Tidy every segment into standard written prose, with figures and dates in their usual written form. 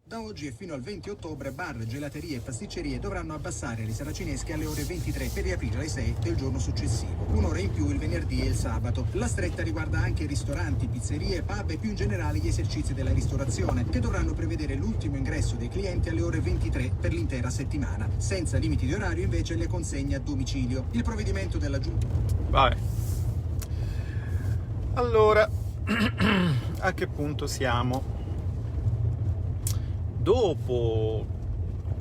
Da oggi e fino al 20 ottobre bar, gelaterie e pasticcerie dovranno abbassare le saracinesche alle ore 23 per riaprire alle 6 del giorno successivo. Un'ora in più il venerdì e il sabato. La stretta riguarda anche ristoranti, pizzerie, pub e più in generale gli esercizi della ristorazione, che dovranno prevedere l'ultimo ingresso dei clienti alle ore 23 per l'intera settimana. Senza limiti di orario invece le consegne a domicilio. Il provvedimento della Giunta... Vabbè. Allora, a che punto siamo? Dopo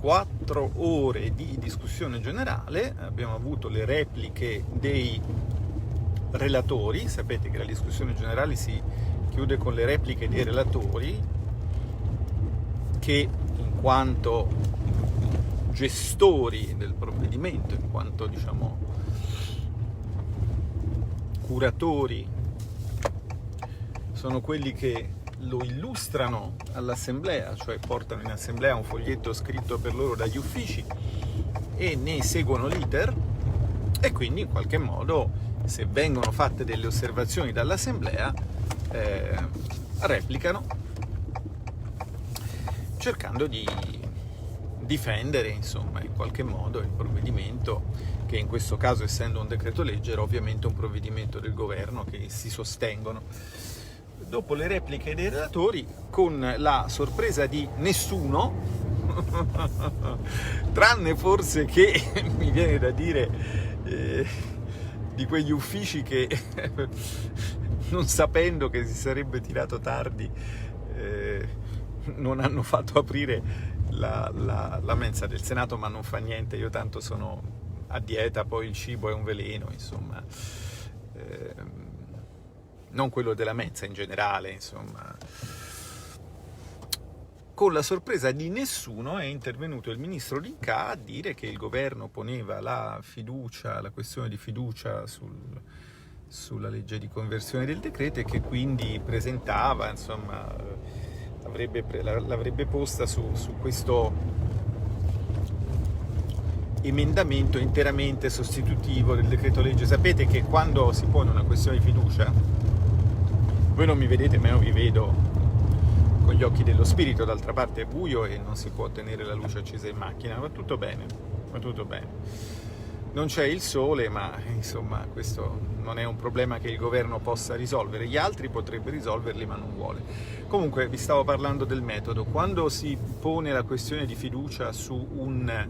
4 ore di discussione generale abbiamo avuto le repliche dei relatori. Sapete che la discussione generale si chiude con le repliche dei relatori, che in quanto gestori del provvedimento, in quanto diciamo curatori, sono quelli che lo illustrano all'assemblea, cioè portano in assemblea un foglietto scritto per loro dagli uffici e ne seguono l'iter, e quindi in qualche modo, se vengono fatte delle osservazioni dall'assemblea, replicano, cercando di difendere insomma in qualche modo il provvedimento, che in questo caso, essendo un decreto legge, era ovviamente un provvedimento del governo, che si sostengono. Dopo le repliche dei relatori, con la sorpresa di nessuno, tranne forse che, mi viene da dire, di quegli uffici che, non sapendo che si sarebbe tirato tardi, non hanno fatto aprire la mensa del Senato, ma non fa niente, io tanto sono a dieta, poi il cibo è un veleno, insomma. Non quello della mensa in generale, insomma. Con la sorpresa di nessuno è intervenuto il ministro D'Incà a dire che il governo poneva la questione di fiducia sulla legge di conversione del decreto, e che quindi presentava, insomma, l'avrebbe posta su questo emendamento interamente sostitutivo del decreto legge. Sapete che quando si pone una questione di fiducia, voi non mi vedete, ma io vi vedo con gli occhi dello spirito, d'altra parte è buio e non si può tenere la luce accesa in macchina, va tutto bene, va tutto bene. Non c'è il sole, ma insomma questo non è un problema che il governo possa risolvere, gli altri potrebbe risolverli ma non vuole. Comunque vi stavo parlando del metodo. Quando si pone la questione di fiducia su un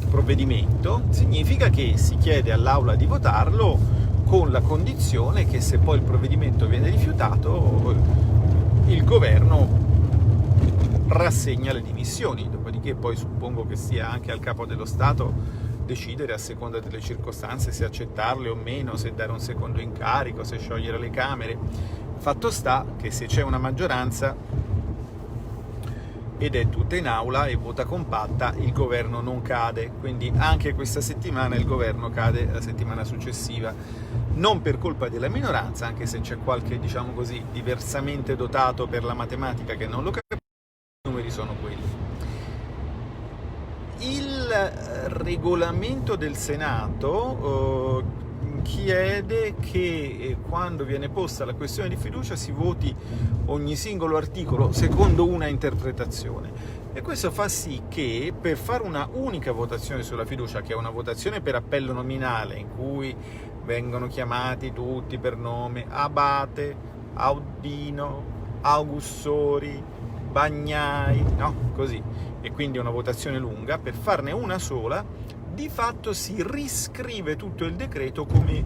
provvedimento, significa che si chiede all'Aula di votarlo con la condizione che, se poi il provvedimento viene rifiutato, il governo rassegna le dimissioni. Dopodiché poi suppongo che sia anche al Capo dello Stato decidere, a seconda delle circostanze, se accettarle o meno, se dare un secondo incarico, se sciogliere le Camere. Fatto sta che se c'è una maggioranza ed è tutta in aula e vota compatta, il governo non cade. Quindi anche questa settimana il governo cade la settimana successiva, non per colpa della minoranza, anche se c'è qualche, diciamo così, diversamente dotato per la matematica che non lo capisce. I numeri sono quelli. Il regolamento del Senato chiede che quando viene posta la questione di fiducia si voti ogni singolo articolo secondo una interpretazione, e questo fa sì che, per fare una unica votazione sulla fiducia, che è una votazione per appello nominale in cui vengono chiamati tutti per nome: Abate, Audino, Augussori, Bagnai, no? Così, e quindi è una votazione lunga. Per farne una sola, di fatto si riscrive tutto il decreto come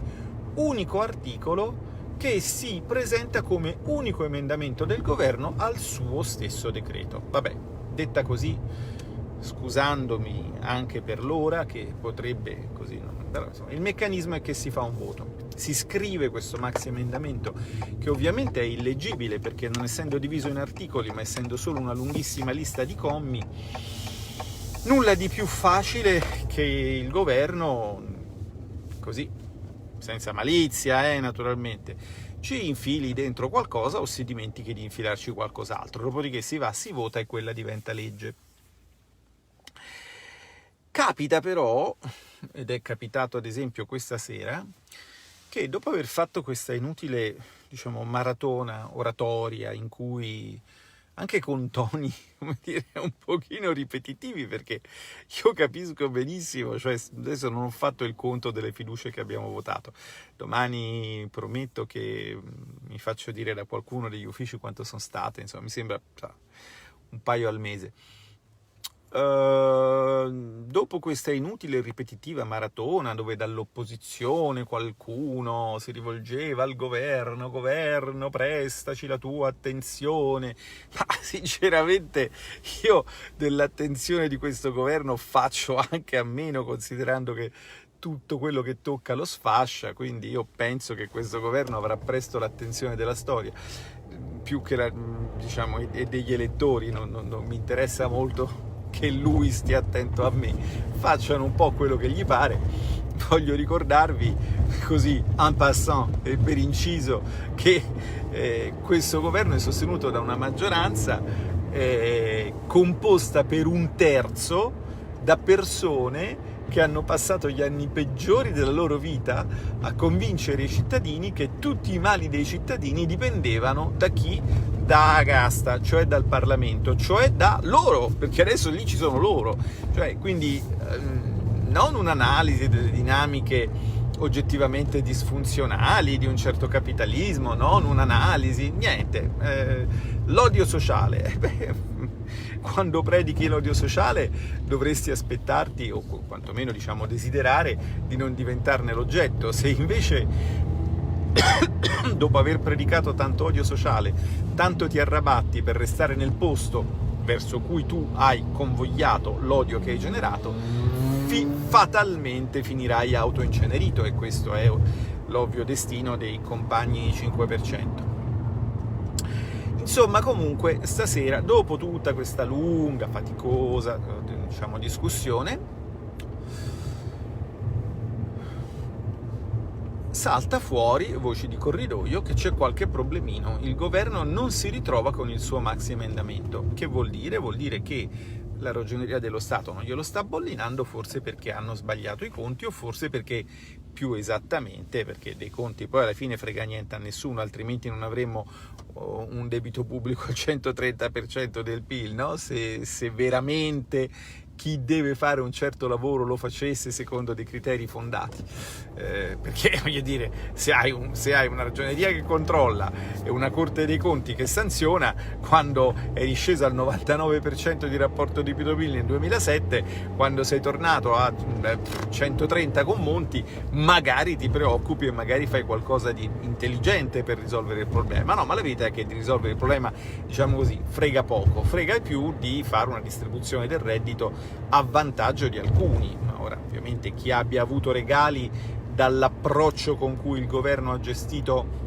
unico articolo, che si presenta come unico emendamento del governo al suo stesso decreto. Vabbè, detta così, scusandomi anche per l'ora, che potrebbe così, no? Però insomma, il meccanismo è che si fa un voto, si scrive questo maxi emendamento, che ovviamente è illeggibile, perché non essendo diviso in articoli, ma essendo solo una lunghissima lista di commi, nulla di più facile che il governo, così, senza malizia, naturalmente, ci infili dentro qualcosa o si dimentichi di infilarci qualcos'altro. Dopodiché si va, si vota e quella diventa legge. Capita però, ed è capitato ad esempio questa sera, che dopo aver fatto questa inutile, diciamo, maratona oratoria in cui anche con toni, come dire, un pochino ripetitivi, perché io capisco benissimo, cioè adesso non ho fatto il conto delle fiducie che abbiamo votato, domani prometto che mi faccio dire da qualcuno degli uffici quanto sono state, insomma mi sembra un paio al mese. Dopo questa inutile e ripetitiva maratona dove dall'opposizione qualcuno si rivolgeva al governo prestaci la tua attenzione, ma sinceramente io dell'attenzione di questo governo faccio anche a meno, considerando che tutto quello che tocca lo sfascia, quindi io penso che questo governo avrà presto l'attenzione della storia, più che diciamo degli elettori. Non mi interessa molto che lui stia attento a me, facciano un po' quello che gli pare. Voglio ricordarvi, così en passant e per inciso, che questo governo è sostenuto da una maggioranza composta per un terzo da persone che hanno passato gli anni peggiori della loro vita a convincere i cittadini che tutti i mali dei cittadini dipendevano da chi? Da casta, cioè dal Parlamento, cioè da loro, perché adesso lì ci sono loro. Cioè, quindi non un'analisi delle dinamiche oggettivamente disfunzionali di un certo capitalismo, non un'analisi, niente. L'odio sociale. Quando predichi l'odio sociale dovresti aspettarti, o quantomeno diciamo desiderare, di non diventarne l'oggetto. Se invece dopo aver predicato tanto odio sociale, tanto ti arrabatti per restare nel posto verso cui tu hai convogliato l'odio che hai generato, fatalmente finirai autoincenerito, e questo è l'ovvio destino dei compagni 5%. Insomma, comunque, stasera, dopo tutta questa lunga, faticosa, diciamo, discussione, salta fuori, voci di corridoio, che c'è qualche problemino. Il governo non si ritrova con il suo maxi emendamento. Che vuol dire? Vuol dire che la Ragioneria dello Stato non glielo sta bollinando, forse perché hanno sbagliato i conti, o forse perché, più esattamente, perché dei conti poi alla fine frega niente a nessuno, altrimenti non avremmo un debito pubblico al 130% del PIL, no? Se veramente chi deve fare un certo lavoro lo facesse secondo dei criteri fondati, perché voglio dire, se hai una ragioneria che controlla e una Corte dei Conti che sanziona, quando eri sceso al 99% di rapporto debito-PIL nel 2007, quando sei tornato a 130 con Monti, magari ti preoccupi e magari fai qualcosa di intelligente per risolvere il problema. No, ma la verità è che di risolvere il problema, diciamo così, frega poco, frega più di fare una distribuzione del reddito a vantaggio di alcuni. Ora, ovviamente, chi abbia avuto regali dall'approccio con cui il governo ha gestito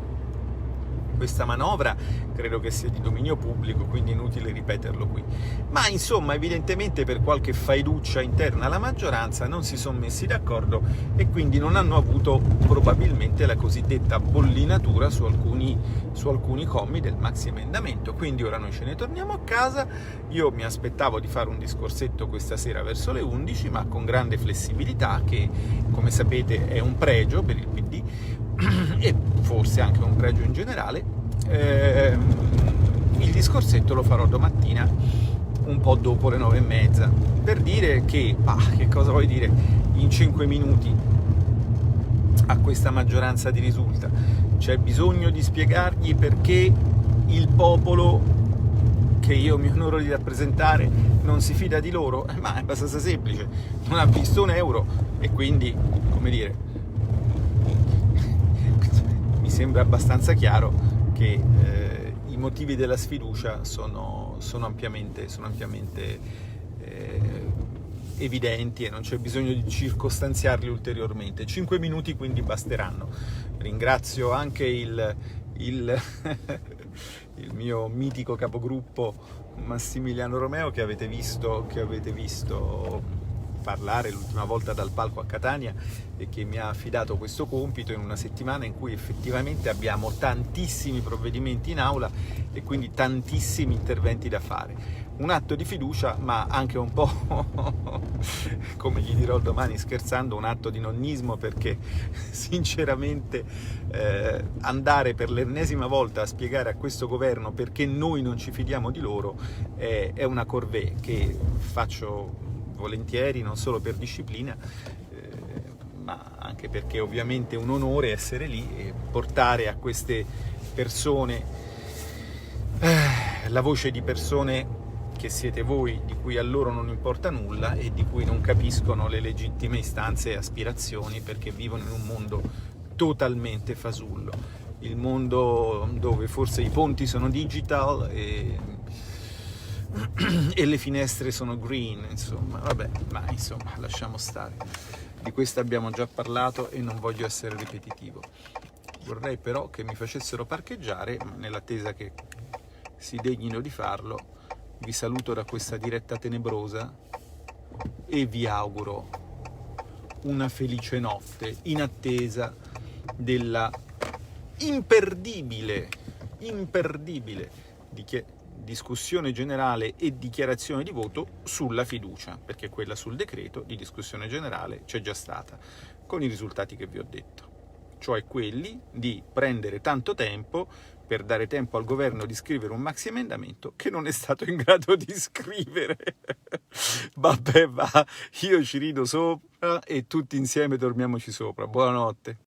questa manovra credo che sia di dominio pubblico, quindi è inutile ripeterlo qui. Ma insomma, evidentemente per qualche faiduccia interna alla maggioranza non si sono messi d'accordo e quindi non hanno avuto probabilmente la cosiddetta bollinatura su alcuni commi del maxi emendamento. Quindi ora noi ce ne torniamo a casa. Io mi aspettavo di fare un discorsetto questa sera verso le 11, ma con grande flessibilità, che come sapete è un pregio per il PD e forse anche un pregio in generale. Il discorsetto lo farò domattina un po' dopo le 9:30, per dire che cosa vuoi dire in 5 minuti a questa maggioranza di risulta? C'è bisogno di spiegargli perché il popolo che io mi onoro di rappresentare non si fida di loro? Ma è abbastanza semplice, non ha visto un euro e quindi, come dire, mi sembra abbastanza chiaro che i motivi della sfiducia sono ampiamente evidenti e non c'è bisogno di circostanziarli ulteriormente. 5 minuti quindi basteranno. Ringrazio anche il mio mitico capogruppo Massimiliano Romeo, che avete visto parlare l'ultima volta dal palco a Catania e che mi ha affidato questo compito in una settimana in cui effettivamente abbiamo tantissimi provvedimenti in aula e quindi tantissimi interventi da fare. un atto di fiducia, ma anche un po', come gli dirò domani scherzando, un atto di nonnismo, perché sinceramente andare per l'ennesima volta a spiegare a questo governo perché noi non ci fidiamo di loro è una corvée che faccio volentieri, non solo per disciplina, ma anche perché ovviamente è un onore essere lì e portare a queste persone la voce di persone che siete voi, di cui a loro non importa nulla e di cui non capiscono le legittime istanze e aspirazioni, perché vivono in un mondo totalmente fasullo, il mondo dove forse i ponti sono digital e le finestre sono green, insomma, vabbè, ma insomma, lasciamo stare. Di questo abbiamo già parlato e non voglio essere ripetitivo. Vorrei però che mi facessero parcheggiare, nell'attesa che si degnino di farlo. Vi saluto da questa diretta tenebrosa e vi auguro una felice notte in attesa della imperdibile discussione generale e dichiarazione di voto sulla fiducia, perché quella sul decreto di discussione generale c'è già stata, con i risultati che vi ho detto, cioè quelli di prendere tanto tempo per dare tempo al governo di scrivere un maxi emendamento che non è stato in grado di scrivere. Vabbè, va, io ci rido sopra e tutti insieme dormiamoci sopra. Buonanotte.